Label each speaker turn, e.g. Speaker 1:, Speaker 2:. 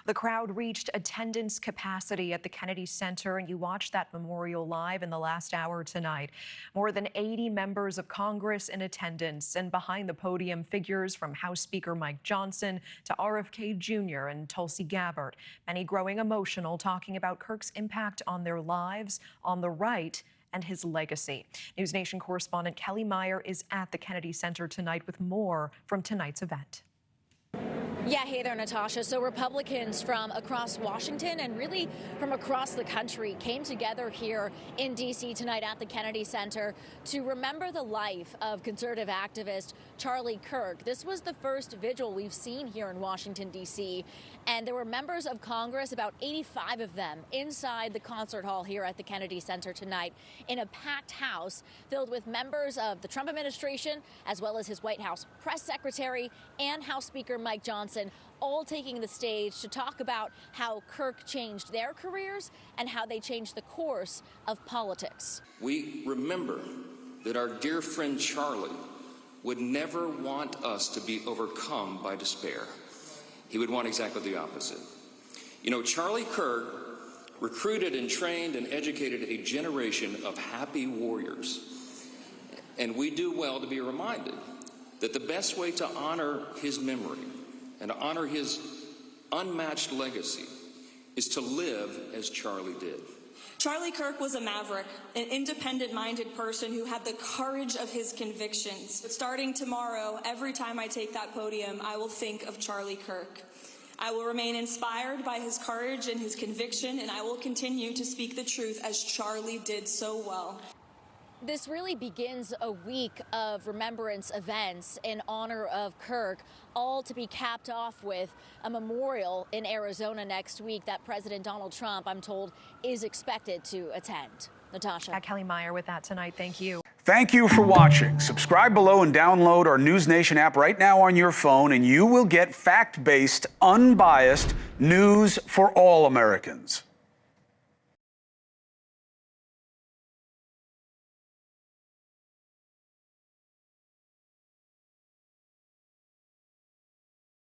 Speaker 1: The crowd reached attendance capacity at the Kennedy Center, and you watched that memorial live in the last hour tonight. More than 80 members of Congress in attendance, and behind the podium, figures from House Speaker Mike Johnson to RFK Jr. and Tulsi Gabbard. Many growing emotional, talking about Kirk's impact on their lives, on the right, and his legacy. NewsNation correspondent Kellie Meyer is at the Kennedy Center tonight with more from tonight's event.
Speaker 2: Yeah, hey there, Natasha. So Republicans from across Washington and really from across the country came together here in D.C. tonight at the Kennedy Center to remember the life of conservative activist Charlie Kirk. This was the first vigil we've seen here in Washington, D.C., and there were members of Congress, about 85 of them, inside the concert hall here at the Kennedy Center tonight in a packed house filled with members of the Trump administration, as well as his White House press secretary and House Speaker Mike Johnson, all taking the stage to talk about how Kirk changed their careers and how they changed the course of politics.
Speaker 3: We remember that our dear friend Charlie would never want us to be overcome by despair. He would want exactly the opposite. You know, Charlie Kirk recruited and trained and educated a generation of happy warriors. And we do well to be reminded that the best way to honor his memory and to honor his unmatched legacy is to live as Charlie did.
Speaker 4: Charlie Kirk was a maverick, an independent-minded person who had the courage of his convictions. But starting tomorrow, every time I take that podium, I will think of Charlie Kirk. I will remain inspired by his courage and his conviction, and I will continue to speak the truth as Charlie did so well.
Speaker 2: This really begins a week of remembrance events in honor of Kirk, all to be capped off with a memorial in Arizona next week that President Donald Trump, I'm told, is expected to attend. Natasha.
Speaker 1: Kellie Meyer with that tonight. Thank you.
Speaker 5: Thank you for watching. Subscribe below and download our NewsNation app right now on your phone, and you will get fact-based, unbiased news for all Americans.